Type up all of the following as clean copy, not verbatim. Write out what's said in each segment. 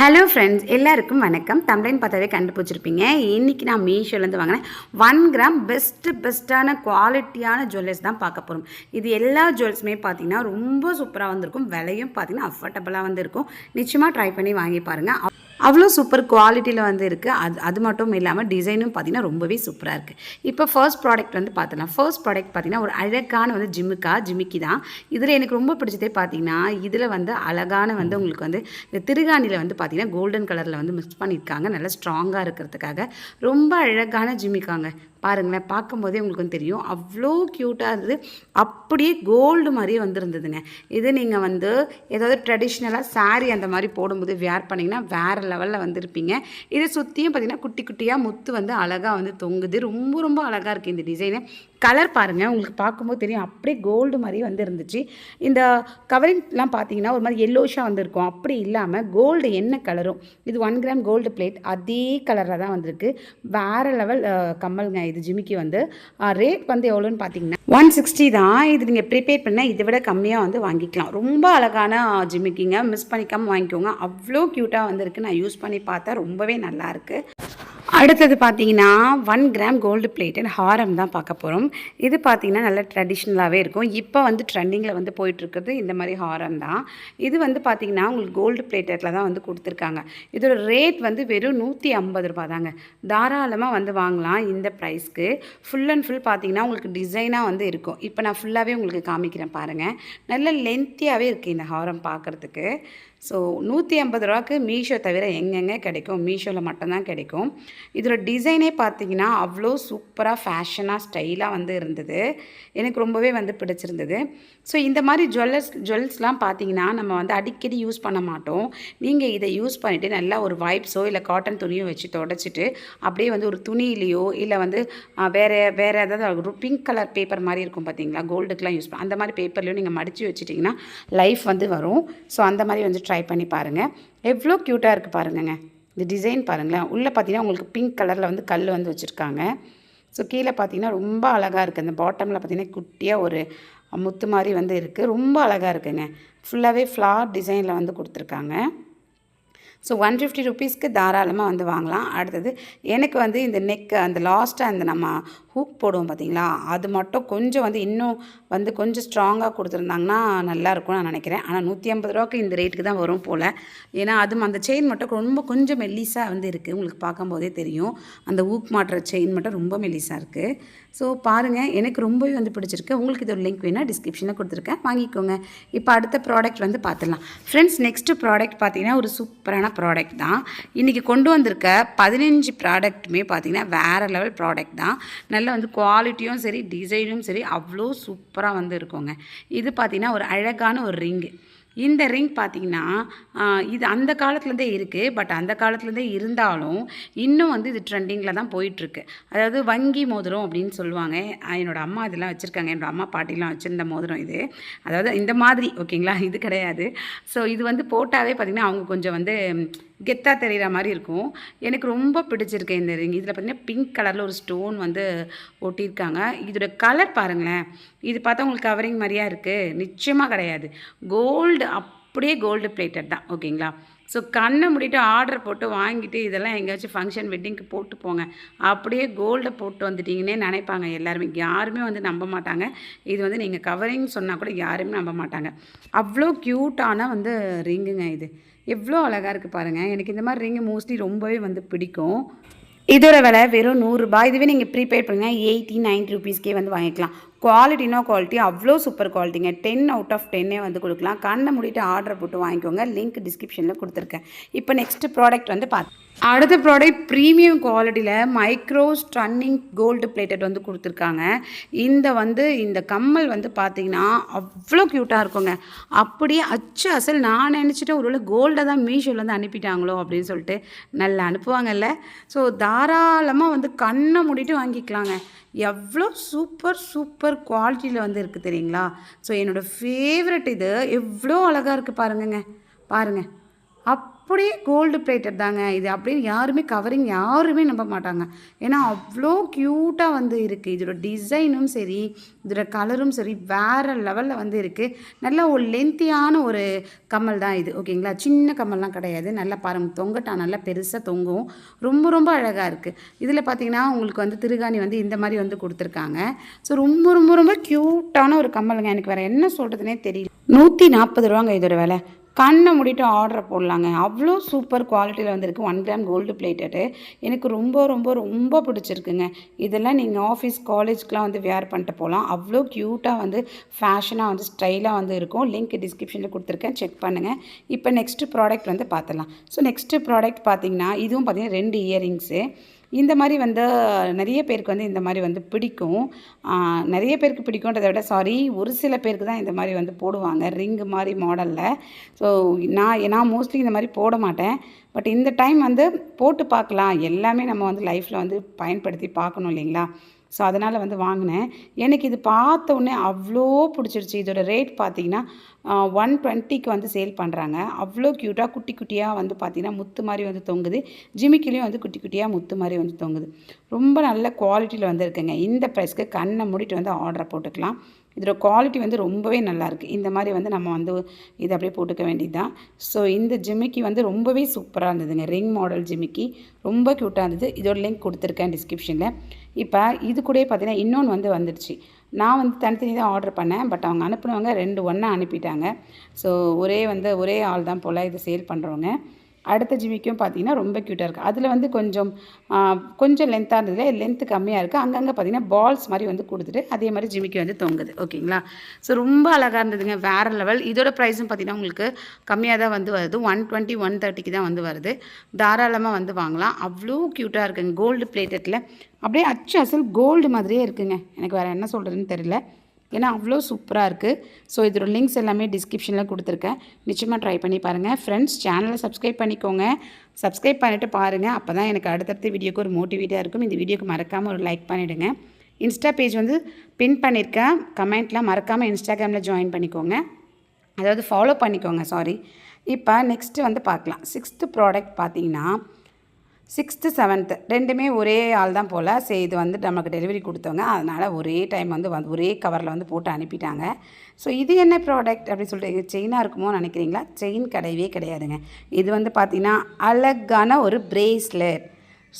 Hello friends, எல்லாருக்கும் வணக்கம். தமிழ்னு பார்த்தாவே கண்டுபிடிச்சிருப்பீங்க. இன்றைக்கி நான் மீஷோலேருந்து வாங்கினேன் 1 கிராம் பெஸ்ட்டான குவாலிட்டியான ஜுவல்லர்ஸ் தான் பார்க்க போகிறோம். இது எல்லா ஜுவல்ஸுமே பார்த்திங்கன்னா ரொம்ப சூப்பராக வந்திருக்கும். விலையும் பார்த்திங்கன்னா அஃபோர்டபுளாக வந்து இருக்கும். நிச்சயமாக ட்ரை பண்ணி வாங்கி பாருங்கள். அவ்வளோ சூப்பர் குவாலிட்டியில் வந்து இருக்குது. அது மட்டும் இல்லாமல் டிசைனும் பார்த்திங்கன்னா ரொம்பவே சூப்பராக இருக்குது. இப்போ ஃபர்ஸ்ட் ப்ராடக்ட் வந்து பார்த்துலாம். ஃபர்ஸ்ட் ப்ராடக்ட் பார்த்திங்கன்னா ஒரு அழகான வந்து ஜிமிக்கி தான். இதில் எனக்கு ரொம்ப பிடிச்சதே பார்த்திங்கன்னா இதில் வந்து அழகான வந்து உங்களுக்கு வந்து இந்த திருகாணியில் வந்து பார்த்திங்கன்னா கோல்டன் கலரில் வந்து மிக்ஸ் பண்ணியிருக்காங்க. நல்லா ஸ்ட்ராங்காக இருக்கிறதுக்காக ரொம்ப அழகான ஜிமிக்காங்க. பாருங்களேன், பார்க்கும்போதே உங்களுக்கு வந்து தெரியும் அவ்வளோ க்யூட்டாக இருந்தது. அப்படியே கோல்டு மாதிரியே வந்துருந்ததுங்க. இது நீங்கள் வந்து ஏதாவது ட்ரெடிஷ்னலாக சாரீ அந்த மாதிரி போடும்போது வேர் பண்ணிங்கன்னா வேறு லெவலில் வந்துருப்பீங்க. இதை சுற்றியும் பார்த்திங்கன்னா குட்டி குட்டியாக முத்து வந்து அழகாக வந்து தொங்குது. ரொம்ப அழகாக இருக்குது இந்த டிசைனு. கலர் பாருங்கள், உங்களுக்கு பார்க்கும்போது தெரியும் அப்படியே கோல்டு மாதிரி வந்து இருந்துச்சு. இந்த கவரிங்லாம் பார்த்தீங்கன்னா ஒரு மாதிரி எல்லோஷாக வந்துருக்கும். அப்படி இல்லாமல் கோல்டு என்ன கலரும், இது 1 கிராம் கோல்டு பிளேட் அதே கலரில் தான் வந்திருக்கு. வேறு லெவல் கம்மலுங்க. இது ஜிமிக்கி வந்து ரேட் வந்து எவ்வளோன்னு பார்த்தீங்கன்னா 160 தான். இது நீங்கள் ப்ரிப்பேர் பண்ணால் இதை விட கம்மியாக வந்து வாங்கிக்கலாம். ரொம்ப அழகான ஜிமிக்கிங்க, மிஸ் பண்ணிக்காமல் வாங்கிக்கோங்க. அவ்வளோ க்யூட்டாக வந்துருக்கு. நான் யூஸ் பண்ணி பார்த்தா ரொம்பவே நல்லாயிருக்கு. அடுத்தது பார்த்தீங்கன்னா 1 கிராம் கோல்டு பிளேட்டட் ஹாரம் தான் பார்க்க போகிறோம். இது பார்த்தீங்கன்னா நல்ல ட்ரெடிஷ்னலாகவே இருக்கும். இப்போ வந்து ட்ரெண்டிங்கில் வந்து போயிட்டுருக்குறது இந்த மாதிரி ஹாரம் தான். இது வந்து பார்த்திங்கன்னா உங்களுக்கு கோல்டு பிளேட்டடில் தான் வந்து கொடுத்துருக்காங்க. இதோட ரேட் வந்து வெறும் 150 ரூபா தாங்க. தாராளமாக வந்து வாங்கலாம் இந்த ப்ரைஸ்க்கு. ஃபுல் அண்ட் ஃபுல் பார்த்திங்கன்னா உங்களுக்கு டிசைனாக வந்து இருக்கும். இப்போ நான் ஃபுல்லாகவே உங்களுக்கு காமிக்கிறேன் பாருங்கள். நல்ல லென்த்தியாகவே இருக்குது இந்த ஹாரம் பார்க்குறதுக்கு. ஸோ 150 ரூபாய்க்கு மீஷோ தவிர எங்கெங்கே கிடைக்கும்? மீஷோவில் மட்டும்தான் கிடைக்கும். இதோட டிசைனே பார்த்திங்கன்னா அவ்வளோ சூப்பராக ஃபேஷனாக ஸ்டைலாக வந்து இருந்தது. எனக்கு ரொம்பவே வந்து பிடிச்சிருந்தது. ஸோ இந்த மாதிரி ஜுவல்ஸ்லாம் பார்த்திங்கன்னா நம்ம வந்து அடிக்கடி யூஸ் பண்ண மாட்டோம். நீங்கள் இதை யூஸ் பண்ணிவிட்டு நல்லா ஒரு வைப்ஸோ இல்லை காட்டன் துணியோ வச்சு தொடச்சிட்டு அப்படியே வந்து ஒரு துணியிலையோ இல்லை வந்து வேறு ஏதாவது ஒரு பிங்க் கலர் பேப்பர் மாதிரி இருக்கும் பார்த்திங்களா, கோல்டுக்கெலாம் யூஸ் பண்ண அந்த மாதிரி பேப்பர்லையோ நீங்கள் மடித்து வச்சுட்டிங்கன்னா லைஃப் வந்து வரும். ஸோ அந்த மாதிரி வந்து ட்ரை பண்ணி பாருங்கள். எவ்வளோ க்யூட்டாக இருக்குது பாருங்கங்க. இந்த டிசைன் பாருங்களேன். உள்ளே பார்த்தீங்கன்னா உங்களுக்கு பிங்க் கலரில் வந்து கல் வந்து வச்சுருக்காங்க. ஸோ கீழே பார்த்தீங்கன்னா ரொம்ப அழகாக இருக்குது. அந்த பாட்டமில் பார்த்தீங்கன்னா குட்டியாக ஒரு முத்து மாதிரி வந்து இருக்குது. ரொம்ப அழகாக இருக்குங்க. ஃபுல்லாகவே ஃப்ளார் டிசைனில் வந்து கொடுத்துருக்காங்க. ஸோ 150 ருபீஸ்க்கு தாராளமாக வந்து வாங்கலாம். அடுத்தது எனக்கு வந்து இந்த நெக் அந்த லாஸ்ட்டாக அந்த நம்ம ஹூக் போடுவோம் பார்த்தீங்களா, அது மட்டும் கொஞ்சம் வந்து இன்னும் வந்து கொஞ்சம் ஸ்ட்ராங்காக கொடுத்துருந்தாங்கன்னா நல்லாயிருக்கும் நான் நினைக்கிறேன். ஆனால் 150 ரூபாய்க்கு இந்த ரேட்டுக்கு தான் வரும் போல். ஏன்னா அதுவும் அந்த செயின் மட்டும் கொஞ்சம் மெல்லிஸாக வந்து இருக்குது. உங்களுக்கு பார்க்கும்போதே தெரியும் அந்த ஹூக் மாட்டுற செயின் மட்டும் ரொம்ப மெல்லிஸாக இருக்குது. ஸோ பாருங்கள், எனக்கு ரொம்பவே வந்து பிடிச்சிருக்கு. உங்களுக்கு இது ஒரு லிங்க் வேணால் டிஸ்கிரிப்ஷனில் கொடுத்துருக்கேன், வாங்கிக்கோங்க. இப்போ அடுத்த ப்ராடக்ட் வந்து பார்த்துடலாம். ஃப்ரெண்ட்ஸ், நெக்ஸ்ட்டு ப்ராடக்ட் பார்த்தீங்கன்னா ஒரு சூப்பரான ப்ராடக்ட் தான். இன்றைக்கி கொண்டு வந்திருக்க 15 ப்ராடக்ட்டுமே பார்த்திங்கன்னா வேறு லெவல் ப்ராடக்ட் தான். நல்ல வந்து குவாலிட்டியும் சரி டிசைனும் சரி அவ்வளோ சூப்பராக வந்து இருக்குங்க. இது பார்த்திங்கன்னா ஒரு அழகான ஒரு ரிங்கு. இந்த ரிங் பார்த்திங்கன்னா இது அந்த காலத்துலேருந்தே இருக்குது. பட் அந்த காலத்துலேருந்தே இருந்தாலும் இன்னும் வந்து இது ட்ரெண்டிங்கில் தான் போயிட்டுருக்கு. அதாவது வங்கி மோதிரம் அப்படின்னு சொல்லுவாங்க. என்னோடய அம்மா இதெல்லாம் வச்சுருக்காங்க. என்னோடய அம்மா பாட்டிலாம் வச்சுருந்த மோதிரம் இது. அதாவது இந்த மாதிரி ஓகேங்களா, இது கிடையாது. ஸோ இது வந்து போட்டாவே பார்த்திங்கன்னா அவங்க கொஞ்சம் வந்து கெத்தாக தெரிகிற மாதிரி இருக்கும். எனக்கு ரொம்ப பிடிச்சிருக்கு இந்த ரிங். இதில் பார்த்திங்கன்னா பிங்க் கலரில் ஒரு ஸ்டோன் வந்து ஒட்டியிருக்காங்க. இதோட கலர் பாருங்களேன். இது பார்த்தா உங்களுக்கு கவரிங் மாதிரியா இருக்குது? நிச்சயமாக கிடையாது. கோல்டு, அப்படியே கோல்டு பிளேட்டட் தான் ஓகேங்களா. ஸோ கண்ணை மூடிட்டு ஆர்டர் போட்டு வாங்கிட்டு இதெல்லாம் எங்கேயாச்சும் ஃபங்க்ஷன் வெட்டிங்க்கு போட்டு போங்க. அப்படியே கோல்டை போட்டு வந்துட்டிங்கன்னே நினைப்பாங்க எல்லாருமே. யாருமே வந்து நம்ப மாட்டாங்க. இது வந்து நீங்கள் கவரிங் சொன்னால் கூட யாருமே நம்ப மாட்டாங்க. அவ்வளோ க்யூட்டான வந்து ரிங்குங்க இது. எவ்வளோ அழகாக இருக்குது பாருங்கள். எனக்கு இந்த மாதிரி ரிங்கு மோஸ்ட்லி ரொம்பவே வந்து பிடிக்கும். இதோட விலை வெறும் 100 ரூபாய். இதுவே நீங்கள் ப்ரீபெய்ட் பண்ணுங்கள் 80-90 ருபீஸ்க்கே வந்து வாங்கிக்கலாம். குவாலிட்டி அவ்வளோ சூப்பர் குவாலிட்டிங்க. 10 அவுட் ஆஃப் 10 வந்து கொடுக்கலாம். கண்ணை மூடிட்டு ஆர்டர் போட்டு வாங்கிக்கோங்க. லிங்க் டிஸ்கிரிப்ஷனில் கொடுத்துருக்கேன். இப்போ நெக்ஸ்ட்டு ப்ராடக்ட் வந்து அடுத்த ப்ராடக்ட் ப்ரீமியம் குவாலிட்டியில் மைக்ரோ ஸ்டன்னிங் கோல்டு பிளேட்டட் வந்து கொடுத்துருக்காங்க. இந்த கம்மல் வந்து பார்த்திங்கன்னா அவ்வளோ க்யூட்டாக இருக்குங்க. அப்படியே அசல் நான் நினச்சிட்டேன் ஒருவேளை கோல்டை தான் மீஷோலேருந்து அனுப்பிட்டாங்களோ அப்படின்னு சொல்லிட்டு. நல்லா அனுப்புவாங்கல்ல. ஸோ தாராளமாக வந்து கண்ணை மூடிட்டு வாங்கிக்கலாங்க. எவ்வளோ சூப்பர் குவாலிட்டியில் வந்து இருக்குது தெரியுங்களா. ஸோ என்னோடய ஃபேவரட் இது. எவ்வளோ அழகாக இருக்குது பாருங்கள். அப்படியே கோல்டு பிளேட்டட் தாங்க இது. அப்படியே யாருமே கவரிங் யாருமே நம்ப மாட்டாங்க. ஏன்னா அவ்வளோ க்யூட்டாக வந்து இருக்குது. இதோட டிசைனும் சரி, இதோட கலரும் சரி வேறு லெவலில் வந்து இருக்குது. நல்ல ஒரு லென்த்தியான ஒரு கம்மல் தான் இது. ஓகேங்களா, சின்ன கம்மல்லாம் கிடையாது. நல்லா பாருங்கள், தொங்கட்டா நல்லா பெருசாக தொங்கும். ரொம்ப ரொம்ப அழகாக இருக்குது. இதில் பார்த்தீங்கன்னா உங்களுக்கு வந்து திருகாணி வந்து இந்த மாதிரி வந்து கொடுத்துருக்காங்க. ஸோ ரொம்ப ரொம்ப ரொம்ப க்யூட்டான ஒரு கம்மலுங்க. எனக்கு வேறு என்ன சொல்கிறதுனே தெரியல. 140 ரூபாங்க இதோட விலை. கண்ணை மூடிட்டு ஆர்டர் போடலாங்க. அவ்வளோ சூப்பர் குவாலிட்டியில் வந்துருக்கு. 1 கிராம் கோல்டு பிளேட்டடு. எனக்கு ரொம்ப ரொம்ப ரொம்ப பிடிச்சிருக்குங்க. இதெல்லாம் நீங்கள் ஆஃபீஸ் காலேஜ்க்கெலாம் வந்து வேர் பண்ணிட்டு போகலாம். அவ்வளோ க்யூட்டாக வந்து ஃபேஷனாக வந்து ஸ்டைலாக வந்து இருக்கும். லிங்க் டிஸ்கிரிப்ஷனில் கொடுத்துருக்கேன், செக் பண்ணுங்கள். இப்போ நெக்ஸ்ட்டு ப்ராடக்ட் வந்து பார்த்துடலாம். ஸோ நெக்ஸ்ட்டு ப்ராடக்ட் பார்த்திங்கன்னா இதுவும் பார்த்திங்கன்னா 2 இயரிங்ஸு. இந்த மாதிரி வந்து நிறைய பேருக்கு வந்து இந்த மாதிரி வந்து பிடிக்கும். நிறைய பேருக்கு பிடிக்குன்றதை விட ஒரு சில பேருக்கு தான் இந்த மாதிரி வந்து போடுவாங்க, ரிங்கு மாதிரி மாடலில். ஸோ நான் மோஸ்ட்லி இந்த மாதிரி போட மாட்டேன். பட் இந்த டைம் வந்து போட்டு பார்க்கலாம். எல்லாமே நம்ம வந்து லைஃப்பில் வந்து பயன்படுத்தி பார்க்கணும் இல்லைங்களா? ஸோ அதனால் வந்து வாங்கினேன். எனக்கு இது பார்த்த உடனே அவ்வளோ பிடிச்சிருச்சு. இதோட ரேட் பார்த்திங்கன்னா 120க்கு வந்து சேல் பண்ணுறாங்க. அவ்வளோ க்யூட்டாக குட்டி குட்டியாக வந்து பார்த்திங்கன்னா முத்து மாதிரி வந்து தொங்குது. ஜிமிக்கிலையும் வந்து குட்டி குட்டியாக முத்து மாதிரி வந்து தொங்குது. ரொம்ப நல்ல குவாலிட்டியில் வந்து இருக்குங்க. இந்த ப்ரைஸ்க்கு கண்ணை மூடிட்டு வந்து ஆர்டர் போட்டுக்கலாம். இதோட குவாலிட்டி வந்து ரொம்பவே நல்லாயிருக்கு. இந்த மாதிரி வந்து நம்ம வந்து இதை அப்படியே போட்டுக்க வேண்டியது தான். ஸோ இந்த ஜிமிக்கி வந்து ரொம்பவே சூப்பராக இருந்ததுங்க. ரிங் மாடல் ஜிமிக்கி ரொம்ப க்யூட்டாக இருந்தது. இதோட லிங்க் கொடுத்துருக்கேன் டிஸ்கிரிப்ஷனில். இப்போ இது கூட பார்த்திங்கன்னா இன்னொன்று வந்து வந்துடுச்சு. நான் வந்து தனித்தனி தான் ஆர்டர் பண்ணேன். பட் அவங்க அனுப்புனவங்க 2 ஒன்றா அனுப்பிட்டாங்க. ஸோ ஒரே ஆள் தான் போல் இது சேல் பண்ணுறவங்க. அடுத்த ஜிமிக்கும் பார்த்திங்கன்னா ரொம்ப க்யூட்டாக இருக்குது. அதில் வந்து கொஞ்சம் லென்த்தாக இருந்ததுல லென்த்து கம்மியாக இருக்குது. அங்கங்கே பார்த்திங்கன்னா பால்ஸ் மாதிரி வந்து கொடுத்துட்டு அதே மாதிரி ஜிமிக்கி வந்து தொங்குது. ஓகேங்களா, ஸோ ரொம்ப அழகாக இருந்ததுங்க. வேறு லெவல். இதோட ப்ரைஸும் பார்த்திங்கன்னா உங்களுக்கு கம்மியாக தான் வந்து வருது. 120 130க்கு தான் வந்து வருது. தாராளமாக வந்து வாங்கலாம். அவ்வளோ க்யூட்டாக இருக்குங்க. கோல்டு பிளேட்டடில் அப்படியே அசல் கோல்டு மாதிரியே இருக்குங்க. எனக்கு வேறு என்ன சொல்கிறதுன்னு தெரியல. ஏன்னா அவ்வளோ சூப்பராக இருக்குது. ஸோ இதோட லிங்க்ஸ் எல்லாமே டிஸ்கிரிப்ஷனில் கொடுத்துருக்கேன். நிச்சயமாக ட்ரை பண்ணி பாருங்கள். ஃப்ரெண்ட்ஸ், சேனலை சப்ஸ்கிரைப் பண்ணிக்கோங்க. சப்ஸ்கிரைப் பண்ணிவிட்டு பாருங்கள். அப்போ தான் எனக்கு அடுத்தடுத்த வீடியோக்கு ஒரு மோட்டிவேட்டாக இருக்கும். இந்த வீடியோக்கு மறக்காமல் ஒரு லைக் பண்ணிவிடுங்க. இன்ஸ்டா பேஜ் வந்து பின் பண்ணியிருக்கேன். கமெண்ட்டில் மறக்காமல் இன்ஸ்டாகிராமில் ஜாயின் பண்ணிக்கோங்க, அதாவது ஃபாலோ பண்ணிக்கோங்க. இப்போ நெக்ஸ்ட்டு வந்து பார்க்கலாம். 6th ப்ராடக்ட் பார்த்திங்கன்னா 6th 7th ரெண்டுமே ஒரே ஆள் தான் போல். சரி, இது வந்து நமக்கு டெலிவரி கொடுத்தவங்க. அதனால் ஒரே டைம் வந்து ஒரே கவரில் வந்து போட்டு அனுப்பிட்டாங்க. ஸோ இது என்ன ப்ராடக்ட் அப்படின்னு சொல்லிட்டு செயினாக இருக்குமோ நினைக்கிறீங்களா? செயின் கிடையவே கிடையாதுங்க. இது வந்து பார்த்திங்கன்னா அழகான ஒரு பிரேஸ்லெட்.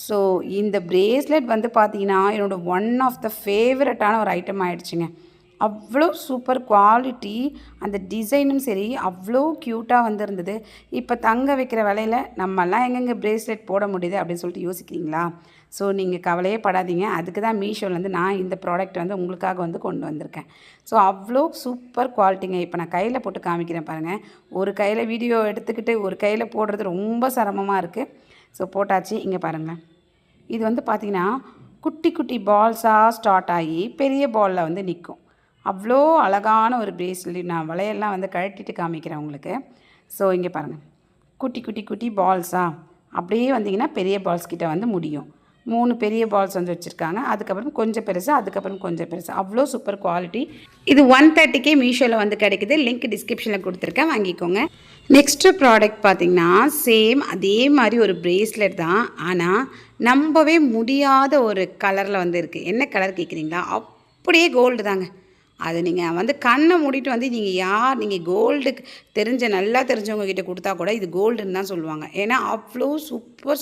ஸோ இந்த பிரேஸ்லெட் வந்து பார்த்திங்கன்னா என்னோடய ஒன் ஆஃப் த ஃபேவரட்டான ஒரு ஐட்டம் ஆகிடுச்சுங்க. அவ்வளோ சூப்பர் குவாலிட்டி. அந்த டிசைனும் சரி அவ்வளோ க்யூட்டாக வந்துருந்தது. இப்போ தங்க வைக்கிற விலையில் நம்மெல்லாம் எங்கெங்கே பிரேஸ்லெட் போட முடியுது அப்படின்னு சொல்லிட்டு யோசிக்கிறீங்களா? ஸோ நீங்கள் கவலையே படாதீங்க. அதுக்கு தான் மீஷோலேருந்து நான் இந்த ப்ராடக்ட் வந்து உங்களுக்காக வந்து கொண்டு வந்திருக்கேன். ஸோ அவ்வளோ சூப்பர் குவாலிட்டிங்க. இப்போ நான் கையில் போட்டு காமிக்கிறேன் பாருங்கள். ஒரு கையில் வீடியோ எடுத்துக்கிட்டு ஒரு கையில் போடுறது ரொம்ப சிரமமாக இருக்குது. ஸோ போட்டாச்சு. இங்கே பாருங்கள். இது வந்து பார்த்திங்கன்னா குட்டி குட்டி பால்ஸாக ஸ்டார்ட் ஆகி பெரிய பாலில் வந்து நிற்கும். அவ்வளோ அழகான ஒரு பிரேஸ்லெட். நான் வளையெல்லாம் வந்து கழட்டிட்டு காமிக்கிறேன் உங்களுக்கு. ஸோ இங்கே பாருங்கள், குட்டி குட்டி குட்டி பால்ஸாக அப்படியே வந்திங்கன்னா பெரிய பால்ஸ் கிட்ட வந்து முடியும். 3 பெரிய பால்ஸ் வந்து வச்சுருக்காங்க. அதுக்கப்புறம் கொஞ்சம் பெருசு, அதுக்கப்புறம் கொஞ்சம் பெருசு. அவ்வளோ சூப்பர் குவாலிட்டி. இது 130க்கே மீஷோவில் வந்து கிடைக்குது. லிங்க் டிஸ்கிரிப்ஷனில் கொடுத்துருக்கேன், வாங்கிக்கோங்க. நெக்ஸ்ட்டு ப்ராடக்ட் பார்த்திங்கன்னா சேம் அதே மாதிரி ஒரு பிரேஸ்லெட் தான். ஆனால் நம்பவே முடியாத ஒரு கலரில் வந்து இருக்குது. என்ன கலர் கேட்குறீங்களா? அப்படியே கோல்டு தாங்க. அது நீங்கள் வந்து கண்ணை மூடிட்டு வந்து நீங்கள் கோல்டுக்கு நல்லா தெரிஞ்சவங்க கிட்டே கொடுத்தா கூட இது கோல்டுன்னு தான் சொல்லுவாங்க. ஏன்னா அவ்வளோ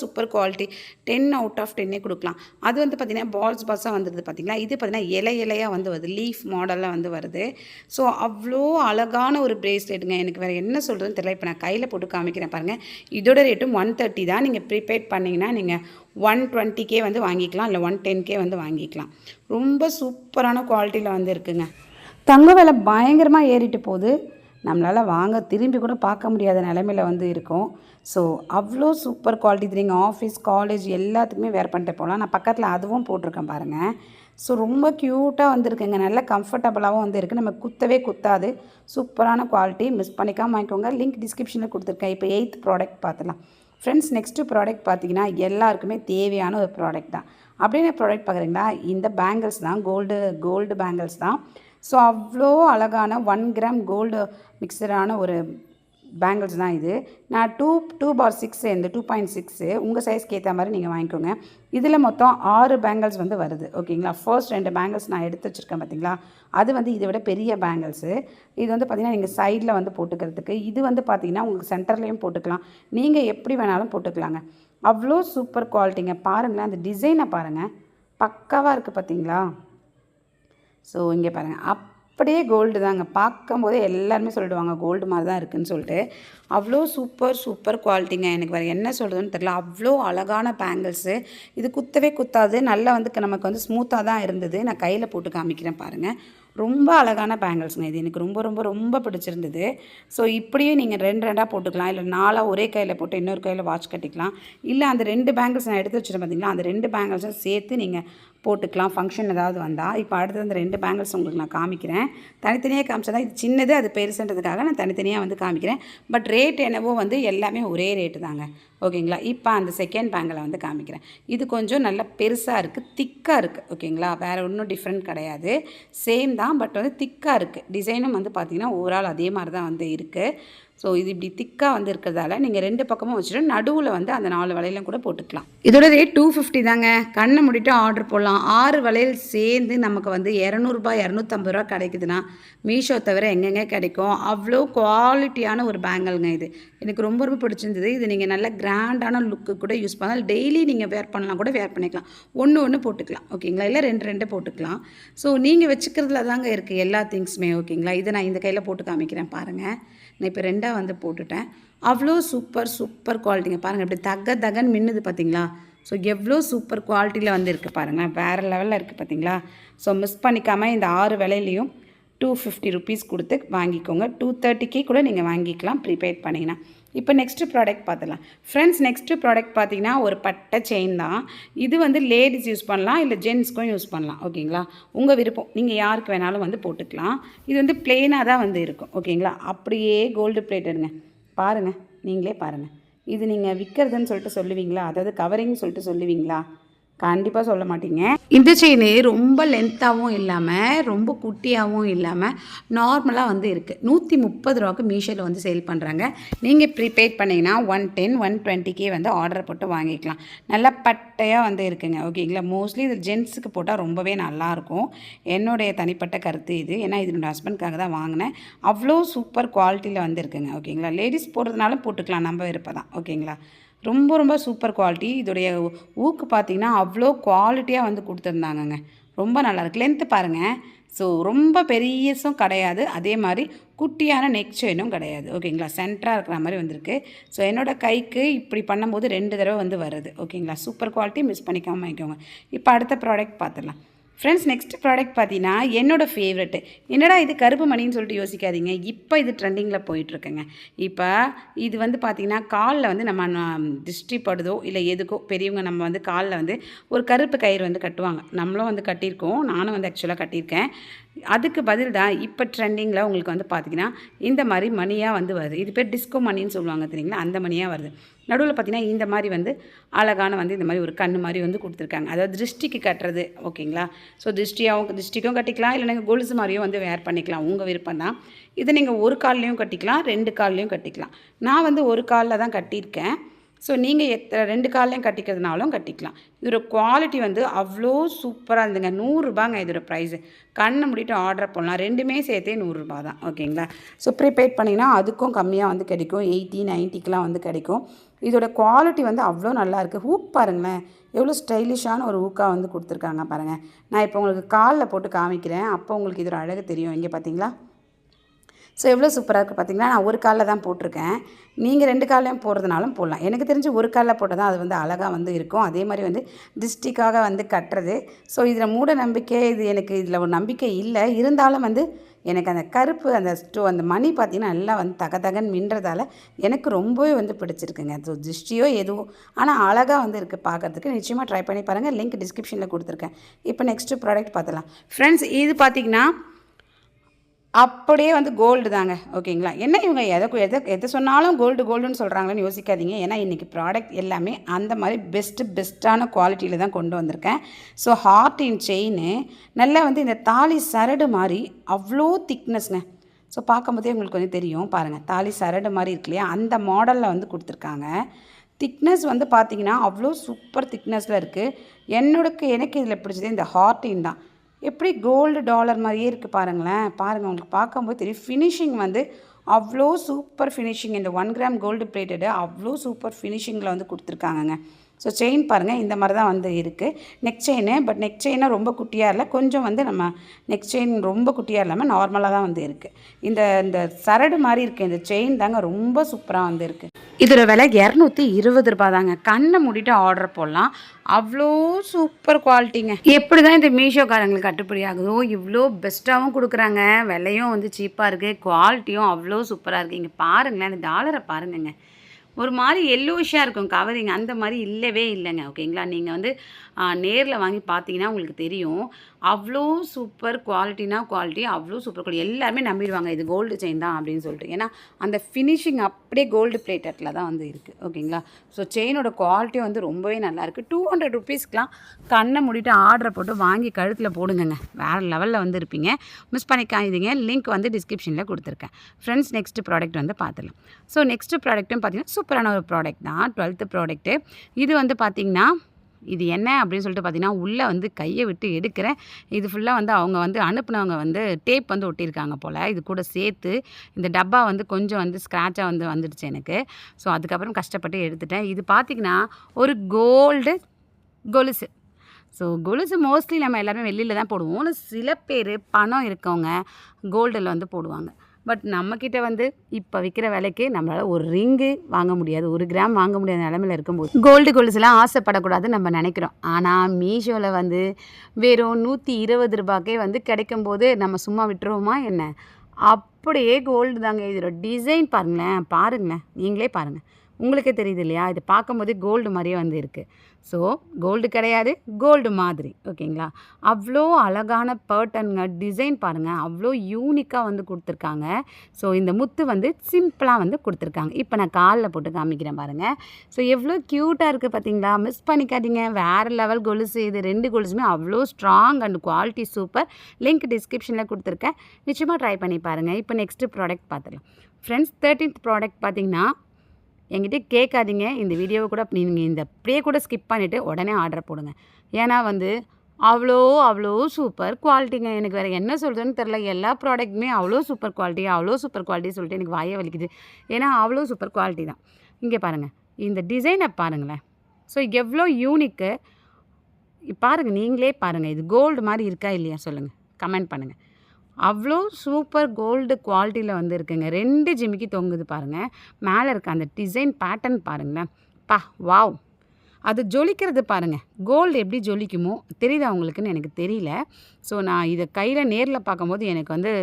சூப்பர் குவாலிட்டி. 10 out of 10 கொடுக்கலாம். அது வந்து பார்த்திங்கன்னா பால்ஸாக வந்துடுது பார்த்திங்களா. இது பார்த்திங்கன்னா இலையாக வந்து வருது, லீஃப் மாடலில் வந்து வருது. ஸோ அவ்வளோ அழகான ஒரு பிரேஸ்லெட்டுங்க. எனக்கு வேறு என்ன சொல்கிறதுன்னு தெரியல. இப்போ நான் கையில் போட்டு காமிக்கிறேன் பாருங்கள். இதோட ரேட்டும் 130 தான். நீங்கள் ப்ரீபெய்ட் பண்ணிங்கன்னா நீங்கள் 120க்கே வந்து வாங்கிக்கலாம், இல்லை 110க்கே வந்து வாங்கிக்கலாம். ரொம்ப சூப்பரான குவாலிட்டியில் வந்து இருக்குங்க. தங்க விலை பயங்கரமாக ஏறிட்டு போகுது. நம்மளால் திரும்பி கூட பார்க்க முடியாத நிலைமையில் வந்து இருக்கும். ஸோ அவ்வளோ சூப்பர் குவாலிட்டி. நீங்கள் ஆஃபீஸ் காலேஜ் எல்லாத்துக்குமே வேர் பண்ணிட்டு போகலாம். நான் பக்கத்தில் அதுவும் போட்டிருக்கேன் பாருங்கள். ஸோ ரொம்ப க்யூட்டாக வந்துருக்குங்க. நல்ல கம்ஃபர்டபுளாகவும் வந்து இருக்குது. நம்ம குத்தவே குத்தாது. சூப்பரான குவாலிட்டி. மிஸ் பண்ணிக்காமல் வாங்கிக்கோங்க. லிங்க் டிஸ்கிரிப்ஷனில் கொடுத்துருக்கேன். இப்போ 8th ப்ராடக்ட் பார்த்துலாம். ஃப்ரெண்ட்ஸ், நெக்ஸ்ட்டு ப்ராடக்ட் பார்த்திங்கன்னா எல்லாருக்குமே தேவையான ஒரு ப்ராடக்ட் தான். அப்படின்னு ப்ராடக்ட் பார்க்குறீங்களா? இந்த பேங்கிள்ஸ் தான், கோல்டு பேங்கிள்ஸ் தான். ஸோ அவ்வளோ அழகான 1 கிராம் கோல்டு மிக்சரான ஒரு பேங்கிள்ஸ் தான் இது. நான் 2/6 இந்த 2.6 உங்கள் சைஸ்க்கு ஏற்ற மாதிரி நீங்கள் வாங்கிக்கோங்க. இதில் மொத்தம் 6 பேங்கிள்ஸ் வந்து வருது. ஓகேங்களா. ஃபர்ஸ்ட் 2 பேங்கிள்ஸ் நான் எடுத்து வச்சுருக்கேன் பார்த்தீங்களா, அது வந்து இதை விட பெரிய பேங்கிள்ஸு. இது வந்து பார்த்திங்கன்னா நீங்கள் சைடில் வந்து போட்டுக்கிறதுக்கு. இது வந்து பார்த்திங்கன்னா உங்களுக்கு சென்டர்லேயும் போட்டுக்கலாம், நீங்கள் எப்படி வேணாலும் போட்டுக்கலாங்க. அவ்வளோ சூப்பர் குவாலிட்டிங்க. பாருங்களேன், அந்த டிசைனை பாருங்கள், பக்காவாக இருக்குது பார்த்தீங்களா. ஸோ இங்கே பாருங்கள், அப்படியே கோல்டு தாங்க. பார்க்கும்போதே எல்லாருமே சொல்லிடுவாங்க கோல்டு மாதிரி தான் இருக்குதுன்னு சொல்லிட்டு. அவ்வளோ சூப்பர் குவாலிட்டிங்க. எனக்கு வேறு என்ன சொல்கிறதுன்னு தெரியல. அவ்வளோ அழகான பேங்கிள்ஸு. இது குத்தவே குத்தாது, நல்லா வந்து நமக்கு வந்து ஸ்மூத்தாக தான் இருந்தது. நான் கையில் போட்டு காமிக்கிறேன் பாருங்கள். ரொம்ப அழகான பேங்கிள்ஸுங்க. இது எனக்கு ரொம்ப பிடிச்சிருந்தது. ஸோ இப்படியும் நீங்கள் 2 போட்டுக்கலாம், இல்லை 4 ஒரே கையில் போட்டு இன்னொரு கையில் வாட்ச் கட்டிக்கலாம். இல்லை அந்த 2 பேங்கிள்ஸ் நான் எடுத்து வச்சுருந்தேன் பார்த்தீங்களா, அந்த 2 பேங்கிள்ஸும் சேர்த்து நீங்கள் போட்டுக்கலாம் ஃபங்க்ஷன் ஏதாவது வந்தால். இப்போ அடுத்தது அந்த 2 பேங்கிள்ஸ் உங்களுக்கு நான் காமிக்கிறேன். தனித்தனியாக காமிச்சா தான் இது சின்னது, அது பெருசுன்றதுக்காக நான் தனித்தனியாக வந்து காமிக்கிறேன். பட் ரேட் என்னவோ வந்து எல்லாமே ஒரே ரேட்டு தாங்க. ஓகேங்களா. இப்போ அந்த செகண்ட் பேங்கிளை வந்து காமிக்கிறேன். இது கொஞ்சம் நல்லா பெருசாக இருக்குது, திக்காக இருக்குது. ஓகேங்களா. வேறு ஒன்றும் டிஃப்ரெண்ட் கிடையாது, சேம் தான். பட் வந்து திக்காக இருக்குது. டிசைனும் வந்து பார்த்திங்கன்னா ஓவரால் அதே மாதிரி தான் வந்து இருக்குது. ஸோ இது இப்படி திக்காக வந்து இருக்கிறதால நீங்கள் 2 பக்கமும் வச்சுட்டு நடுவில் வந்து அந்த 4 வளையலும் கூட போட்டுக்கலாம். இதோட ரேட் 250 தாங்க. கண்ணை முடிட்டு ஆர்டர் போடலாம். 6 வளையல் சேர்ந்து நமக்கு வந்து 200 250 ரூபா கிடைக்குதுன்னா மீஷோ தவிர எங்கெங்கே கிடைக்கும். அவ்வளோ குவாலிட்டியான ஒரு பேங்கிள்ங்க இது. எனக்கு ரொம்ப பிடிச்சிருந்தது. இது நீங்கள் நல்ல கிராண்டான லுக்கு கூட யூஸ் பண்ணலாம், டெய்லி நீங்கள் வேர் பண்ணலாம், கூட வேர் பண்ணிக்கலாம். ஒன்று போட்டுக்கலாம். ஓகேங்களா. இல்லை 2 போட்டுக்கலாம். ஸோ நீங்கள் வச்சுக்கிறதுல தாங்க இருக்குது எல்லா திங்ஸுமே. ஓகேங்களா. இதை நான் இந்த கையில் போட்டு காமிக்கிறேன் பாருங்கள். நான் இப்போ 2 வந்து போட்டுட்டேன். அவ்வளோ சூப்பர் குவாலிட்டிங்க. பாருங்கள், இப்படி தகன்னு மின்னுது பார்த்தீங்களா. ஸோ எவ்வளோ சூப்பர் குவாலிட்டியில் வந்து இருக்குது பாருங்கள், வேறு லெவலில் இருக்குது பார்த்தீங்களா. ஸோ மிஸ் பண்ணிக்காமல் இந்த 6 விலையிலையும் 250 ருபீஸ் கொடுத்து வாங்கிக்கோங்க. 230 கூட நீங்கள் வாங்கிக்கலாம் ப்ரீபெய்ட் பண்ணிங்கன்னா. இப்போ நெக்ஸ்ட்டு ப்ராடக்ட் பார்த்துலாம் ஃப்ரெண்ட்ஸ். நெக்ஸ்ட்டு ப்ராடக்ட் பார்த்தீங்கன்னா ஒரு பட்டை செயின் தான். இது வந்து லேடிஸ் யூஸ் பண்ணலாம், இல்லை ஜென்ஸ்க்கும் யூஸ் பண்ணலாம். ஓகேங்களா. உங்கள் விருப்பம், நீங்கள் யாருக்கு வேணாலும் வந்து போட்டுக்கலாம். இது வந்து பிளெயினாக தான் வந்து இருக்கும். ஓகேங்களா. அப்படியே கோல்டு பிளேட்டடுங்க. பாருங்கள், நீங்களே பாருங்கள். இது நீங்கள் விற்கிறதுன்னு சொல்லிட்டு சொல்லுவீங்களா, அதாவது கவரிங் சொல்லிட்டு சொல்லுவீங்களா? கண்டிப்பாக சொல்ல மாட்டீங்க. இந்த செயின் ரொம்ப லென்த்தாகவும் இல்லாமல் ரொம்ப குட்டியாகவும் இல்லாமல் நார்மலாக வந்து இருக்குது. 130 ரூபாய்க்கு மீஷோவில் வந்து சேல் பண்ணுறாங்க. நீங்கள் ப்ரீபெய்ட் பண்ணிங்கன்னா 110 120 வந்து ஆர்டர் போட்டு வாங்கிக்கலாம். நல்லா பட்டையாக வந்து இருக்குங்க. ஓகேங்களா. மோஸ்ட்லி இது ஜென்ஸுக்கு போட்டால் ரொம்பவே நல்லாயிருக்கும், என்னுடைய தனிப்பட்ட கருத்து இது. ஏன்னா இது என்னோடய ஹஸ்பண்ட்காக தான் வாங்கினேன். அவ்வளோ சூப்பர் குவாலிட்டியில் வந்து இருக்குங்க. ஓகேங்களா. லேடிஸ் போடுறதுனாலும் போட்டுக்கலாம், நம்ம விருப்பம் தான். ஓகேங்களா. ரொம்ப சூப்பர் குவாலிட்டி. இதோடைய ஊக்கு பார்த்திங்கன்னா அவ்வளோ குவாலிட்டியாக வந்து கொடுத்துருந்தாங்கங்க. ரொம்ப நல்லாயிருக்கு. லென்த்து பாருங்கள். ஸோ ரொம்ப பெரியசும் கிடையாது, அதே மாதிரி குட்டியான நெக் செயினும் கிடையாது. ஓகேங்களா. சென்டராக இருக்கிற மாதிரி வந்திருக்கு. ஸோ என்னோடய கைக்கு இப்படி பண்ணும்போது 2 தடவை வந்து வருது. ஓகேங்களா. சூப்பர் குவாலிட்டி, மிஸ் பண்ணிக்காமல் வாங்கிக்கோங்க. இப்போ அடுத்த ப்ராடக்ட் பார்த்துடலாம் ஃப்ரெண்ட்ஸ். நெக்ஸ்ட் ப்ராடக்ட் பார்த்தீங்கன்னா என்னோடய ஃபேவரெட்டு. என்னடா இது கருப்பு மணின்னு சொல்லிட்டு யோசிக்காதீங்க. இப்போ இது ட்ரெண்டிங்கில் போயிட்டுருக்குங்க. இப்போ இது வந்து பார்த்திங்கன்னா காலில் வந்து நம்ம திருஷ்டி படுதோ இல்லை எதுக்கோ பெரியவங்க நம்ம வந்து காலில் வந்து ஒரு கருப்பு கயிறு வந்து கட்டுவாங்க. நம்மளும் வந்து கட்டியிருக்கோம், நானும் வந்து ஆக்சுவலாக கட்டியிருக்கேன். அதுக்கு பதில் தான் இப்போ ட்ரெண்டிங்கில் உங்களுக்கு வந்து பார்த்திங்கன்னா இந்த மாதிரி மணியாக வந்து வருது. இது பேர் டிஸ்கோ மணின்னு சொல்லுவாங்க தெரியுங்களா, அந்த மணியாக வருது. நடுவில் பார்த்திங்கன்னா இந்த மாதிரி வந்து அழகான வந்து இந்த மாதிரி ஒரு கண்ணு மாதிரி வந்து கொடுத்துருக்காங்க, அதாவது திருஷ்டிக்கு கட்டுறது. ஓகேங்களா. ஸோ திருஷ்டிக்கும் கட்டிக்கலாம், இல்லை நீங்கள் கொலுசு மாதிரியும் வந்து வேர் பண்ணிக்கலாம், உங்கள் விருப்பம் தான். இதை நீங்கள் ஒரு கால்லையும் கட்டிக்கலாம், 2 கால்லையும் கட்டிக்கலாம். நான் வந்து ஒரு காலில் தான் கட்டியிருக்கேன். ஸோ நீங்கள் 2 கால்லையும் கட்டிக்கிறதுனாலும் கட்டிக்கலாம். இதோட குவாலிட்டி வந்து அவ்வளோ சூப்பராக இருந்துங்க. 100 ரூபாங்க இதோட ப்ரைஸு. கண்ணை முடிட்டு ஆர்டர் பண்ணலாம். 2மே சேர்த்தே 100 ரூபா தான். ஓகேங்களா. ஸோ ப்ரீபெய்ட் பண்ணிங்கன்னா அதுக்கும் கம்மியாக வந்து கிடைக்கும், 80 90க்கெலாம் வந்து கிடைக்கும். இதோட குவாலிட்டி வந்து அவ்வளோ நல்லாயிருக்கு. ஹூக் பாருங்களேன், எவ்வளோ ஸ்டைலிஷான ஒரு ஹூக்காக வந்து கொடுத்துருக்காங்க பாருங்கள். நான் இப்போ உங்களுக்கு காலில் போட்டு காமிக்கிறேன், அப்போ உங்களுக்கு இதோட அழகு தெரியும். இங்கே பார்த்தீங்களா. ஸோ எவ்வளோ சூப்பராக இருக்குது பார்த்தீங்களா. நான் ஒரு காலில் தான் போட்டிருக்கேன், நீங்கள் 2 கால்லையும் போடுறதுனாலும் போடலாம். எனக்கு தெரிஞ்சு ஒரு காலில் போட்டால் தான் அது வந்து அழகாக வந்து இருக்கும். அதே மாதிரி வந்து டிஸ்டிக்காக வந்து கட்டுறது. ஸோ இதில் மூட நம்பிக்கை, இது எனக்கு இதில் ஒரு நம்பிக்கை இல்லை. இருந்தாலும் வந்து எனக்கு அந்த கருப்பு அந்த மணி பார்த்திங்கன்னா நல்லா வந்து தகன்னு மின்றதால எனக்கு ரொம்பவே வந்து பிடிச்சிருக்குங்க. ஸோ திருஷ்டியோ எதுவும், ஆனால் அழகாக வந்து இருக்குது பார்க்குறதுக்கு. நிச்சயமாக ட்ரை பண்ணி பாருங்கள், லிங்க் டிஸ்கிரிப்ஷனில் கொடுத்துருக்கேன். இப்போ நெக்ஸ்ட்டு ப்ராடக்ட் பார்த்துலாம் ஃப்ரெண்ட்ஸ். இது பார்த்திங்கன்னா அப்படியே வந்து கோல்டு தாங்க. ஓகேங்களா. என்ன இவங்க எதை சொன்னாலும் கோல்டுன்னு சொல்கிறாங்களேன்னு யோசிக்காதீங்க. ஏன்னா இன்றைக்கி ப்ராடக்ட் எல்லாமே அந்த மாதிரி பெஸ்ட்டான குவாலிட்டியில் தான் கொண்டு வந்திருக்கேன். ஸோ ஹார்ட் இன் செயின் நல்லா வந்து இந்த தாலி சரடு மாதிரி அவ்வளோ திக்னஸ்ங்க. ஸோ பார்க்கும்போதே உங்களுக்கு வந்து தெரியும் பாருங்கள், தாலி சரடு மாதிரி இருக்கு இல்லையா, அந்த மாடலில் வந்து கொடுத்துருக்காங்க. திக்னஸ் வந்து பார்த்திங்கன்னா அவ்வளோ சூப்பர் திக்னஸில் இருக்குது. எனக்கு இதில் பிடிச்சது இந்த ஹார்ட்டின் தான். எப்படி கோல்டு டாலர் மாதிரியே இருக்குது பாருங்களேன். பாருங்கள், உங்களுக்கு பார்க்கும்போது தெரியும். ஃபினிஷிங் வந்து அவ்வளோ சூப்பர் ஃபினிஷிங். இந்த 1 கிராம் கோல்டு பிளேட்டடு அவ்வளோ சூப்பர் ஃபினிஷிங்கில் வந்து கொடுத்துருக்காங்கங்க. ஸோ செயின் பாருங்கள், இந்த மாதிரி தான் வந்து இருக்குது. நெக் செயினு, பட் நெக் செயினாக ரொம்ப குட்டியாக இல்லை, கொஞ்சம் வந்து நம்ம நெக் செயின் ரொம்ப குட்டியாக இல்லாமல் நார்மலாக தான் வந்து இருக்குது. இந்த இந்த சரடு மாதிரி இருக்குது இந்த செயின் தாங்க ரொம்ப சூப்பராக வந்து இருக்குது. இதோட விலை 220 ரூபா தாங்க. கண்ணை மூடிட்டு ஆர்டர் போடலாம். அவ்வளோ சூப்பர் குவாலிட்டிங்க. எப்படி தான் இந்த மீஷோக்காரங்களுக்கு கட்டுப்படி ஆகுதோ, இவ்வளோ பெஸ்ட்டாகவும் கொடுக்குறாங்க, விலையும் வந்து சீப்பாக இருக்குது, குவாலிட்டியும் அவ்வளோ சூப்பராக இருக்குது. இங்கே பாருங்களேன், இந்த டாலரை பாருங்கங்க, ஒரு மாதிரி எல்லோஷாக இருக்கும் கவரிங், அந்த மாதிரி இல்லவே இல்லைங்க. ஓகேங்களா, நீங்கள் வந்து நேரில் வாங்கி பார்த்தீங்கன்னா உங்களுக்கு தெரியும். அவ்வளோ சூப்பர் குவாலிட்டினா குவாலிட்டி, அவ்வளோ சூப்பர் குவாலிட்டி. எல்லாருமே நம்பிடுவாங்க இது கோல்டு செயின் தான் அப்படின்னு சொல்லிட்டு. ஏன்னா அந்த ஃபினிஷிங் அப்படியே கோல்டு பிளேட்டடில் தான் வந்து இருக்குது. ஓகேங்களா, ஸோ செயினோட குவாலிட்டி வந்து ரொம்பவே நல்லாயிருக்கு. 200 ருபீஸ்க்கெலாம் கண்ணை மூடிட்டு ஆர்டரை போட்டு வாங்கி கழுத்தில் போடுங்கங்க, வேறு லெவலில் வந்து இருப்பீங்க. மிஸ் பண்ணிக்காதீங்க. லிங்க் வந்து டிஸ்கிரிப்ஷனில் கொடுத்துருக்கேன். ஃப்ரெண்ட்ஸ், நெக்ஸ்ட் ப்ராடக்ட் வந்து பார்த்துடலாம். ஸோ நெக்ஸ்ட்டு ப்ராடக்ட்டும் பார்த்தீங்கன்னா சூப்பரான ஒரு ப்ராடக்ட் தான், 12th ப்ராடக்ட்டு. இது வந்து பார்த்திங்கன்னா, இது என்ன அப்படின்னு சொல்லிட்டு பார்த்தீங்கன்னா, உள்ளே வந்து கையை விட்டு எடுக்கிறேன். இது ஃபுல்லாக வந்து அவங்க வந்து அனுப்புனவங்க வந்து டேப் வந்து ஒட்டியிருக்காங்க போல். இது கூட சேர்த்து இந்த டப்பா வந்து கொஞ்சம் வந்து ஸ்க்ராட்சாக வந்து வந்துடுச்சு எனக்கு. ஸோ அதுக்கப்புறம் கஷ்டப்பட்டு எடுத்துட்டேன். இது பார்த்திங்கன்னா ஒரு கோல்டு கொலுசு. ஸோ கொலுசு மோஸ்ட்லி நம்ம எல்லாருமே வெளியில் தான் போடுவோம். ஆனால் சில பேர் பணம் இருக்கவங்க கோல்டில் வந்து போடுவாங்க. பட் நம்மக்கிட்ட வந்து இப்போ விற்கிற விலைக்கு நம்மளால் ஒரு ரிங்கு வாங்க முடியாது, 1 கிராம் வாங்க முடியாத நிலமையில் இருக்கும்போது கோல்டு கொலுசுலாம் ஆசைப்படக்கூடாதுன்னு நம்ம நினைக்கிறோம். ஆனால் மீஷோவில் வந்து வெறும் 120 ரூபாய்க்கே வந்து கிடைக்கும்போது நம்ம சும்மா விட்டுருவோமா என்ன? அப்படியே கோல்டு தாங்க. இதோட டிசைன் பாருங்களேன், நீங்களே பாருங்கள், உங்களுக்கே தெரியுது இல்லையா? இது பார்க்கும்போதே கோல்டு மாதிரியே வந்து இருக்குது. ஸோ கோல்டு கிடையாது, கோல்டு மாதிரி. ஓகேங்களா, அவ்வளோ அழகான பேட்டர்னுங்க. டிசைன் பாருங்கள், அவ்வளோ யூனிக்காக வந்து கொடுத்துருக்காங்க. ஸோ இந்த முத்து வந்து சிம்பிளாக வந்து கொடுத்துருக்காங்க. இப்போ நான் காலில் போட்டு காமிக்கிறேன் பாருங்கள். ஸோ எவ்வளோ க்யூட்டாக இருக்குது பார்த்தீங்களா? மிஸ் பண்ணிக்காதீங்க, வேறு லெவல் கொலுசு. இது 2 கொலுசுமே அவ்வளோ strong and quality super. Link டிஸ்கிரிப்ஷனில் கொடுத்துருக்கேன், நிச்சயமாக ட்ரை பண்ணி பாருங்கள். இப்போ நெக்ஸ்ட்டு ப்ராடக்ட் பார்த்துக்கலாம். ஃப்ரெண்ட்ஸ், 13th ப்ராடக்ட் பார்த்திங்கன்னா, என்கிட்ட கேட்காதீங்க, இந்த வீடியோவை கூட நீங்கள் இந்த அப்படியே கூட ஸ்கிப் பண்ணிவிட்டு உடனே ஆர்டர் போடுங்க. ஏன்னா வந்து அவ்வளோ சூப்பர் குவாலிட்டிங்க. எனக்கு வேறு என்ன சொல்கிறதுன்னு தெரில. எல்லா ப்ராடக்ட்டுமே அவ்வளோ சூப்பர் குவாலிட்டி சொல்லிட்டு எனக்கு வாயை வலிக்குது. ஏன்னா அவ்வளோ சூப்பர் குவாலிட்டி தான். இங்கே பாருங்கள், இந்த டிசைனை பாருங்களேன். ஸோ எவ்வளோ யூனிக்கு பாருங்கள், நீங்களே பாருங்கள். இது கோல்டு மாதிரி இருக்கா இல்லையா சொல்லுங்கள், கமெண்ட் பண்ணுங்கள். அவ்வளோ சூப்பர் கோல்டு குவாலிட்டியில் வந்து இருக்குங்க. 2 ஜிமிக்கி தொங்குது பாருங்கள். மேலே இருக்க அந்த டிசைன் பேட்டர்ன் பாருங்களேன். வாவ், அது ஜொலிக்கிறது பாருங்கள். கோல்டு எப்படி ஜொலிக்குமோ தெரியுதா உங்களுக்குன்னு எனக்கு தெரியல. ஸோ நான் இதை கையில் நேரில் பார்க்கும்போது எனக்கு வந்து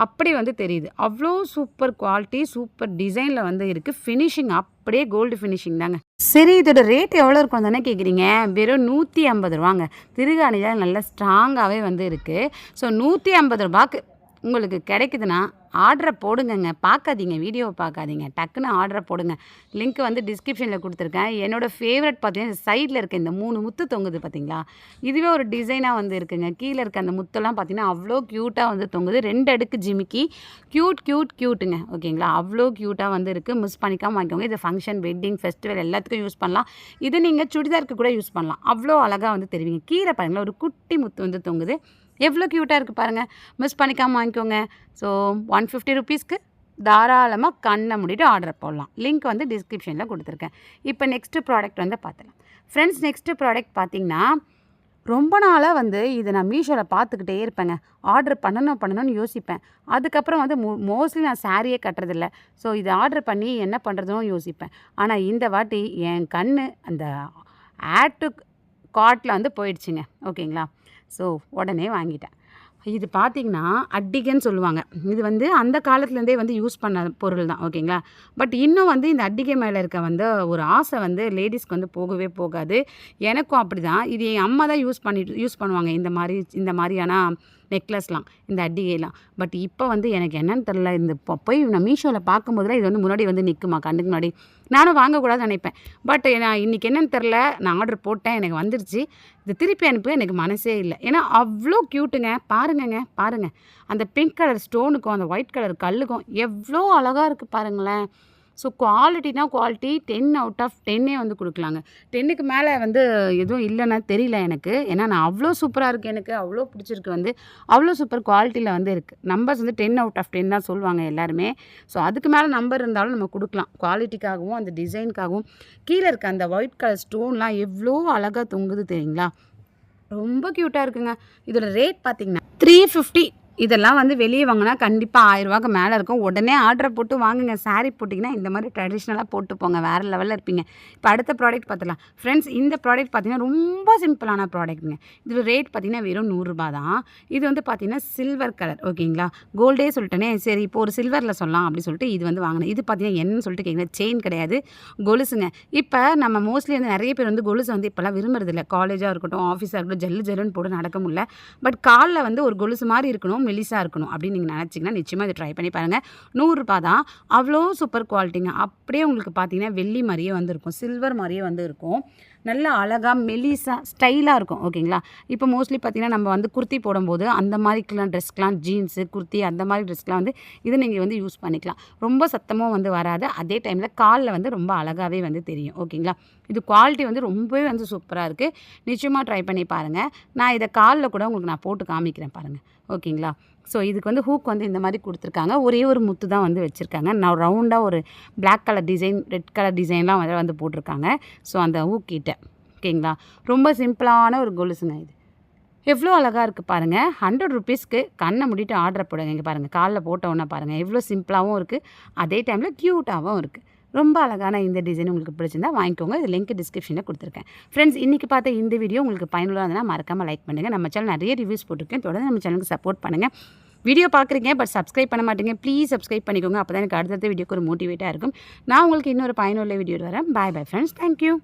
அப்படி வந்து தெரியுது. அவ்வளோ சூப்பர் குவாலிட்டி, சூப்பர் டிசைனில் வந்து இருக்குது. ஃபினிஷிங் அப்படியே கோல்டு ஃபினிஷிங் தாங்க. சரி, இதோட ரேட் எவ்வளோ இருக்கும் தானே கேட்குறீங்க? வெறும் 150 ரூபாங்க. திருகாணிதான் நல்லா ஸ்ட்ராங்காகவே வந்து இருக்குது. ஸோ 150 ரூபாய்க்கு உங்களுக்கு கிடைக்குதுன்னா ஆர்டரை போடுங்கங்க. பார்க்காதீங்க, வீடியோவை பார்க்காதீங்க, டக்குன்னு ஆர்டரை போடுங்க. லிங்க் வந்து டிஸ்கிரிப்ஷனில் கொடுத்துருக்கேன். என்னோடய ஃபேவரட் பார்த்தீங்கன்னா சைடில் இருக்க இந்த 3 முத்து தொங்குது பார்த்தீங்களா, இதுவே ஒரு டிசைனாக வந்து இருக்குங்க. கீழே இருக்க அந்த முத்தெல்லாம் பார்த்தீங்கன்னா அவ்வளோ க்யூட்டாக வந்து தொங்குது. 2 அடுக்கு ஜிமிக்கி, க்யூட்டுங்க. ஓகேங்களா, அவ்வளோ க்யூட்டாக வந்து இருக்குது. மிஸ் பண்ணிக்காமல் வாங்கிக்கோங்க. இது ஃபங்க்ஷன், வெட்டிங், ஃபெஸ்டிவல் எல்லாத்துக்கும் யூஸ் பண்ணலாம். இது நீங்கள் சுடிதாருக்கு கூட யூஸ் பண்ணலாம். அவ்வளோ அழகாக வந்து தெரிவிங்க. கீழே பாருங்களா, ஒரு குட்டி முத்து வந்து தொங்குது. எவ்வளோ க்யூட்டாக இருக்குது பாருங்கள். மிஸ் பண்ணிக்காமல் வாங்கிக்கோங்க. ஸோ 150 ருபீஸ்க்கு தாராளமாக கண்ணை மூடிட்டு ஆர்டர் போடலாம். லிங்க் வந்து டிஸ்கிரிப்ஷனில் கொடுத்துருக்கேன். இப்போ நெக்ஸ்ட்டு ப்ராடக்ட் வந்து பார்த்துலாம். ஃப்ரெண்ட்ஸ், நெக்ஸ்ட்டு ப்ராடக்ட் பார்த்திங்கன்னா, ரொம்ப நாளாக வந்து இதை நான் மீஷோவில் பார்த்துக்கிட்டே இருப்பேங்க. ஆர்டர் பண்ணணும்னு யோசிப்பேன். அதுக்கப்புறம் வந்து மோஸ்ட்லி நான் சாரியே கட்டுறதில்ல. ஸோ இதை ஆர்டர் பண்ணி என்ன பண்ணுறதும் யோசிப்பேன். ஆனால் இந்த வாட்டி என் கண் அந்த ஆட் டு கார்ட்டில் வந்து போயிடுச்சுங்க. ஓகேங்களா, ஸோ உடனே வாங்கிட்டேன். இது பார்த்திங்கன்னா அட்டிகைன்னு சொல்லுவாங்க. இது வந்து அந்த காலத்துலேருந்தே வந்து யூஸ் பண்ண பொருள் தான். ஓகேங்களா, பட் இன்னும் வந்து இந்த அட்டிகை மேலே இருக்க வந்து ஒரு ஆசை வந்து லேடிஸ்க்கு வந்து போகவே போகாது. எனக்கும் அப்படி தான். இது என் அம்மா தான் யூஸ் பண்ணுவாங்க. இந்த மாதிரியான நெக்லஸ்லாம் இந்த அட்டிகைலாம். பட் இப்போ வந்து எனக்கு என்னன்னு தெரில, இந்த போய் நான் மீஷோவில் பார்க்கும்போதுலாம் இது வந்து முன்னாடி வந்து நிற்குமா கண்ணுக்கு முன்னாடி. நானும் வாங்கக்கூடாதுன்னு நினைப்பேன். பட் நான் இன்றைக்கி என்னன்னு தெரில, நான் ஆர்டர் போட்டேன், எனக்கு வந்துருச்சு. இது திருப்பி அனுப்ப எனக்கு மனசே இல்லை. ஏன்னா அவ்வளோ க்யூட்டுங்க. பாருங்கள் அந்த பிங்க் கலர் ஸ்டோனுக்கும் அந்த ஒயிட் கலர் கல்லுக்கும் எவ்வளோ அழகாக இருக்குது பாருங்களேன். ஸோ குவாலிட்டினா குவாலிட்டி 10 அவுட் ஆஃப் 10 வந்து கொடுக்கலாங்க. 10க்கு மேலே வந்து எதுவும் இல்லைன்னா தெரியல எனக்கு. ஏன்னா நான் அவ்வளோ சூப்பராக இருக்குது, எனக்கு அவ்வளோ பிடிச்சிருக்கு. வந்து அவ்வளோ சூப்பர் குவாலிட்டியில் வந்து இருக்குது. நம்பர்ஸ் வந்து 10 அவுட் ஆஃப் 10 தான் சொல்லுவாங்க எல்லாருமே. ஸோ அதுக்கு மேலே நம்பர் இருந்தாலும் நம்ம கொடுக்கலாம். குவாலிட்டிக்காகவும் அந்த டிசைனுக்காகவும். கீழே இருக்க அந்த ஒயிட் கலர் ஸ்டோன்லாம் எவ்வளோ அழகாக தொங்குது தெரியுங்களா? ரொம்ப க்யூட்டாக இருக்குங்க. இதோட ரேட் பார்த்தீங்கன்னா 350. இதெல்லாம் வந்து வெளியே வாங்கினா கண்டிப்பாக 1000ரூவாக்கு மேலே இருக்கும். உடனே ஆர்டரை போட்டு வாங்குங்க. சாரீ போட்டிங்கன்னா இந்த மாதிரி ட்ரெடிஷ்னலாக போட்டு போங்க, வேறு லெவலில் இருப்பீங்க. இப்போ அடுத்த ப்ராடக்ட் பார்த்துலாம் ஃப்ரெண்ட்ஸ். இந்த ப்ராடக்ட் பார்த்திங்கன்னா ரொம்ப சிம்பிளான ப்ராடக்ட்டுங்க. இதோட ரேட் பார்த்திங்கன்னா வெறும் 100 தான். இது வந்து பார்த்திங்கன்னா சில்வர் கலர். ஓகேங்களா, கோல்டே சொல்லிட்டேனே, சரி இப்போ ஒரு சில்வரில் சொல்லலாம் அப்படின்னு சொல்லிட்டு இது வந்து வாங்கினேன். இது பார்த்திங்கன்னா என்னன்னு சொல்லிட்டு கேட்குறேன், செயின் கிடையாது, கொலுசுங்க. இப்போ நம்ம மோஸ்ட்லி வந்து நிறைய பேர் வந்து கொலுசு வந்து இப்போல்லாம் விரும்புறதில்ல. காலேஜாக இருக்கட்டும், ஆஃபீஸாக இருக்கட்டும், ஜல்லுன்னு போட்டு நடக்க முடியல. பட் காலில் வந்து ஒரு கொலுசு மாதிரி இருக்கணும், மெலிசாக இருக்கணும் அப்படின்னு நீங்கள் நினச்சிங்கன்னா நிச்சயமாக இதை ட்ரை பண்ணி பாருங்கள். 100 தான். அவ்வளோ சூப்பர் குவாலிட்டிங்க. அப்படியே உங்களுக்கு பார்த்தீங்கன்னா வெள்ளி மாதிரியே வந்து இருக்கும், சில்வர் மாதிரியே வந்து இருக்கும். நல்லா அழகாக மெலிசாக ஸ்டைலாக இருக்கும். ஓகேங்களா, இப்போ மோஸ்ட்லி பார்த்திங்கன்னா நம்ம வந்து குர்த்தி போடும்போது அந்த மாதிரிக்கெலாம் ட்ரெஸ்க்கெலாம், ஜீன்ஸு குர்த்தி அந்த மாதிரி ட்ரெஸ்க்கெலாம் வந்து இதை நீங்கள் வந்து யூஸ் பண்ணிக்கலாம். ரொம்ப சத்தமும் வந்து வராது. அதே டைமில் காலில் வந்து ரொம்ப அழகாகவே வந்து தெரியும். ஓகேங்களா, இது குவாலிட்டி வந்து ரொம்பவே வந்து சூப்பராக இருக்குது. நிச்சயமாக ட்ரை பண்ணி பாருங்கள். நான் இதை காலில் கூட உங்களுக்கு நான் போட்டு காமிக்கிறேன் பாருங்கள். ஓகேங்களா, ஸோ இதுக்கு வந்து ஹூக் வந்து இந்த மாதிரி கொடுத்துருக்காங்க. ஒரே ஒரு முத்து தான் வந்து வச்சுருக்காங்க. நான் ரவுண்டாக ஒரு black colour design, red colour டிசைன்லாம் வந்து போட்டிருக்காங்க. ஸோ அந்த ஹூக் கிட்ட. ஓகேங்களா, ரொம்ப சிம்பிளான ஒரு கொலுசுங்க. இது எவ்வளோ அழகாக இருக்குது பாருங்கள். 100 ருபீஸ்க்கு கண்ணை மூடிட்டு ஆர்டர் போடுங்க. இங்கே பாருங்கள், காலில் போட்டோன்னே பாருங்கள் எவ்வளோ சிம்பிளாகவும் இருக்குது, அதே டைமில் க்யூட்டாகவும் இருக்குது. ரொம்ப அழகான இந்த டிசைன் உங்களுக்கு பிடிச்சிருந்தா வாங்கிக்கோங்க. இது லிங்க் டிஸ்கிரிப்ஷனில் கொடுத்துருக்கேன். ஃப்ரெண்ட்ஸ், இன்றைக்கி பார்த்த இந்த வீடியோ உங்களுக்கு பயனுள்ளதாக இருந்தால் மறக்காமல் லைக் பண்ணுங்கள். நம்ம சேனல் நிறைய ரிவ்யூஸ் போட்டிருக்கேன். தொடர்ந்து நம்ம சேனலுக்கு சப்போர்ட் பண்ணுங்கள். வீடியோ பார்க்குறீங்க பட் சப்ஸ்கிரைப் பண்ண மாட்டீங்க, ப்ளீஸ் சப்ஸ்கிரைப் பண்ணிக்கோங்க. அப்போ தான் எனக்கு அடுத்தடுத்த வீடியோக்கு ஒரு மோட்டிவேட்டாக இருக்கும். நான் உங்களுக்கு இன்னொரு பயனுள்ள வீடியோ வரேன். Bye friends, thank you.